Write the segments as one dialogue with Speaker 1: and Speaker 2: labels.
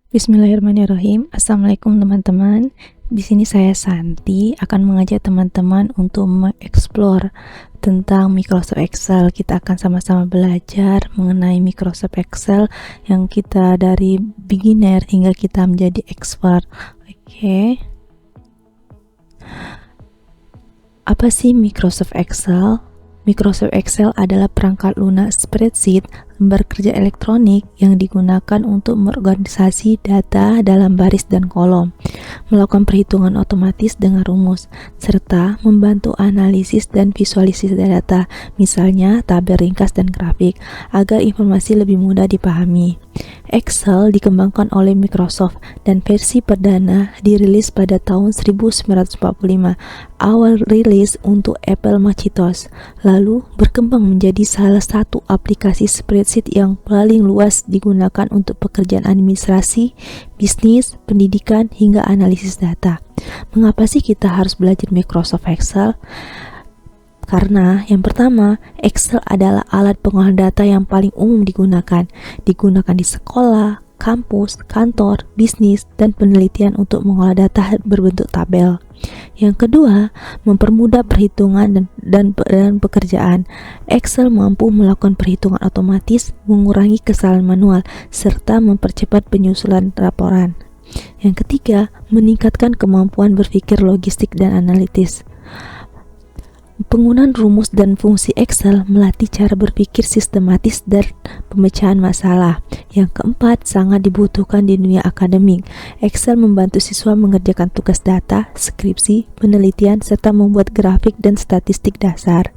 Speaker 1: Bismillahirrahmanirrahim. Assalamualaikum teman-teman. Di sini saya Santi akan mengajak teman-teman untuk mengeksplor tentang Microsoft Excel. Kita akan sama-sama belajar mengenai Microsoft Excel yang kita dari beginner hingga kita menjadi expert. Oke. Apa sih Microsoft Excel? Microsoft Excel adalah perangkat lunak spreadsheet, lembar kerja elektronik yang digunakan untuk mengorganisasi data dalam baris dan kolom, melakukan perhitungan otomatis dengan rumus, serta membantu analisis dan visualisasi data, misalnya tabel ringkas dan grafik, agar informasi lebih mudah dipahami. Excel dikembangkan oleh Microsoft dan versi perdana dirilis pada tahun 1945. Awal rilis untuk Apple Macintosh, lalu berkembang menjadi salah satu aplikasi spreadsheet yang paling luas digunakan untuk pekerjaan administrasi, bisnis, pendidikan, hingga analisis data. Mengapa sih kita harus belajar Microsoft Excel? Karena yang pertama, Excel adalah alat pengolahan data yang paling umum digunakan di sekolah, kampus, kantor, bisnis, dan penelitian untuk mengolah data berbentuk tabel. Yang kedua, mempermudah perhitungan dan pekerjaan. Excel mampu melakukan perhitungan otomatis, mengurangi kesalahan manual, serta mempercepat penyusunan laporan. Yang ketiga, meningkatkan kemampuan berpikir logistik dan analitis. Penggunaan rumus dan fungsi Excel melatih cara berpikir sistematis dan pemecahan masalah. Yang keempat, sangat dibutuhkan di dunia akademik. Excel membantu siswa mengerjakan tugas data, skripsi, penelitian, serta membuat grafik dan statistik dasar.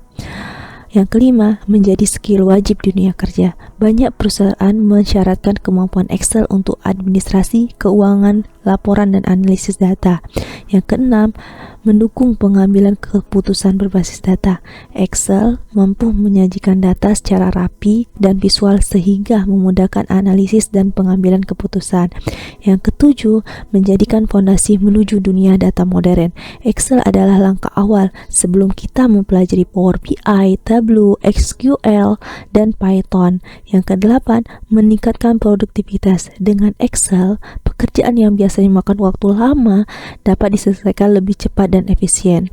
Speaker 1: Yang kelima, menjadi skill wajib di dunia kerja. Banyak perusahaan mensyaratkan kemampuan Excel untuk administrasi, keuangan, laporan, dan analisis data. Yang keenam, mendukung pengambilan keputusan berbasis data. Excel mampu menyajikan data secara rapi dan visual sehingga memudahkan analisis dan pengambilan keputusan. Yang ketujuh, menjadikan fondasi menuju dunia data modern. Excel adalah langkah awal sebelum kita mempelajari Power BI, Tableau, SQL, dan Python. Yang kedelapan, meningkatkan produktivitas. Dengan Excel, pekerjaan yang biasanya makan waktu lama dapat diselesaikan lebih cepat dan efisien.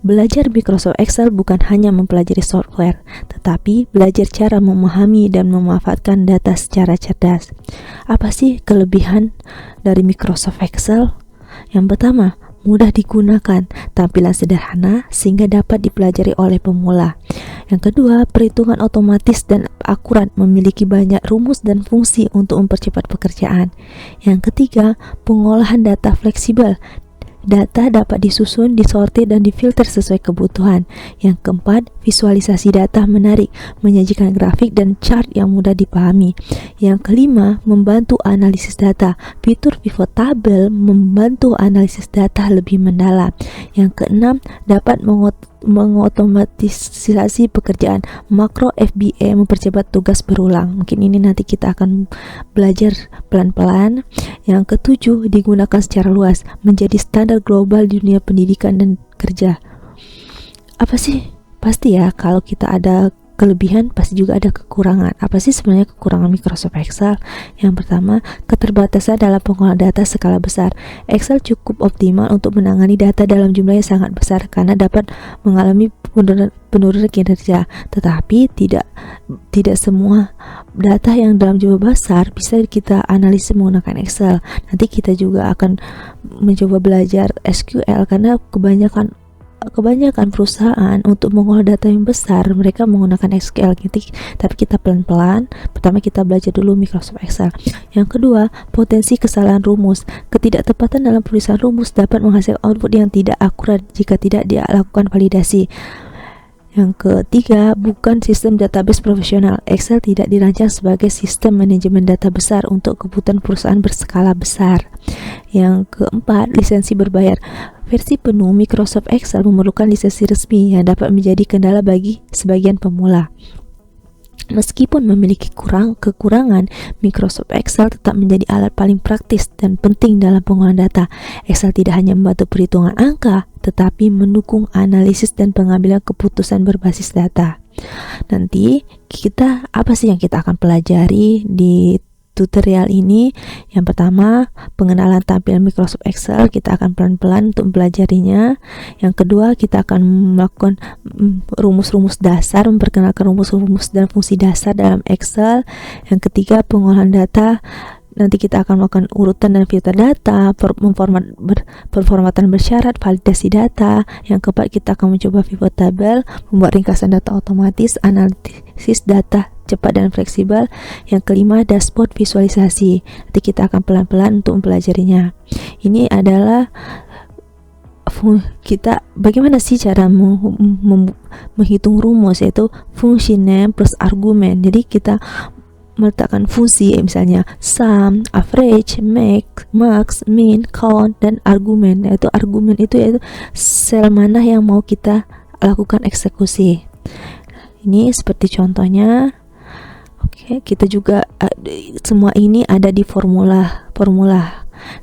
Speaker 1: Belajar Microsoft Excel bukan hanya mempelajari software, tetapi belajar cara memahami dan memanfaatkan data secara cerdas. Apa sih kelebihan dari Microsoft Excel? Yang pertama, mudah digunakan, tampilan sederhana sehingga dapat dipelajari oleh pemula. Yang kedua, perhitungan otomatis dan akurat, memiliki banyak rumus dan fungsi untuk mempercepat pekerjaan. Yang ketiga, pengolahan data fleksibel. Data dapat disusun, disortir, dan difilter sesuai kebutuhan. Yang keempat, visualisasi data menarik, menyajikan grafik dan chart yang mudah dipahami. Yang kelima, membantu analisis data. Fitur pivot table membantu analisis data lebih mendalam. Yang keenam, dapat mengotomatisasi pekerjaan. Makro FBA mempercepat tugas berulang. Mungkin ini nanti kita akan belajar pelan-pelan. Yang ketujuh, digunakan secara luas, menjadi standar global di dunia pendidikan dan kerja. Apa sih? Pasti ya, kalau kita ada kelebihan pasti juga ada kekurangan. Apa sih sebenarnya kekurangan Microsoft Excel? Yang pertama, keterbatasan dalam pengolahan data skala besar. Excel cukup optimal untuk menangani data dalam jumlah yang sangat besar karena dapat mengalami penurunan kinerja. Tetapi tidak semua data yang dalam jumlah besar bisa kita analisis menggunakan Excel. Nanti kita juga akan mencoba belajar SQL karena kebanyakan perusahaan untuk mengolah data yang besar mereka menggunakan SQL gitu. Tapi kita pelan-pelan. Pertama kita belajar dulu Microsoft Excel. Yang kedua, potensi kesalahan rumus. Ketidaktepatan dalam penulisan rumus dapat menghasilkan output yang tidak akurat jika tidak dilakukan validasi. Yang ketiga, bukan sistem database profesional. Excel tidak dirancang sebagai sistem manajemen data besar untuk kebutuhan perusahaan berskala besar. Yang keempat, lisensi berbayar. Versi penuh Microsoft Excel memerlukan lisensi resmi yang dapat menjadi kendala bagi sebagian pemula. Meskipun memiliki kekurangan, Microsoft Excel tetap menjadi alat paling praktis dan penting dalam pengolahan data. Excel tidak hanya membantu perhitungan angka, tetapi mendukung analisis dan pengambilan keputusan berbasis data. Nanti apa sih yang kita akan pelajari di tutorial ini. Yang pertama, pengenalan tampilan Microsoft Excel, kita akan pelan-pelan untuk mempelajarinya. Yang kedua, kita akan melakukan rumus-rumus dasar, memperkenalkan rumus-rumus dan fungsi dasar dalam Excel. Yang ketiga, pengolahan data. Nanti kita akan melakukan urutan dan filter data, performatan bersyarat, validasi data. Yang keempat, kita akan mencoba pivot table, membuat ringkasan data otomatis, analisis data cepat dan fleksibel. Yang kelima, dashboard visualisasi. Nanti kita akan pelan-pelan untuk mempelajarinya. Ini adalah kita bagaimana sih cara menghitung rumus, yaitu fungsi name plus argumen. Jadi kita meletakkan fungsi, misalnya sum, average, max, min, count, dan argumen. Yaitu argumen itu yaitu sel mana yang mau kita lakukan eksekusi. Ini seperti contohnya. Oke, kita juga semua ini ada di formula.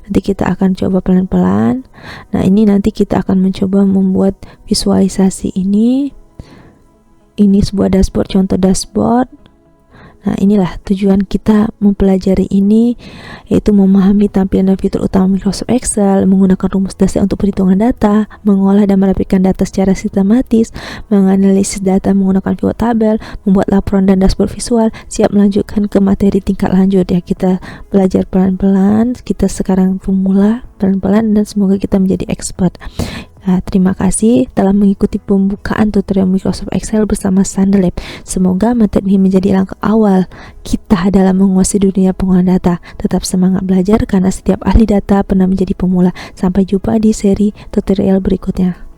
Speaker 1: Nanti kita akan coba pelan-pelan. Nah, ini nanti kita akan mencoba membuat visualisasi ini. Ini sebuah dashboard, contoh dashboard. Nah, inilah tujuan kita mempelajari ini, yaitu memahami tampilan dan fitur utama Microsoft Excel, menggunakan rumus dasar untuk perhitungan data, mengolah dan merapikan data secara sistematis, menganalisis data menggunakan pivot table, membuat laporan dan dashboard visual. Siap melanjutkan ke materi tingkat lanjut ya. Kita belajar pelan-pelan, kita sekarang pemula pelan-pelan, dan semoga kita menjadi expert. Terima kasih telah mengikuti pembukaan tutorial Microsoft Excel bersama Sunderlab. Semoga materi ini menjadi langkah awal kita dalam menguasai dunia pengolahan data. Tetap semangat belajar karena setiap ahli data pernah menjadi pemula. Sampai jumpa di seri tutorial berikutnya.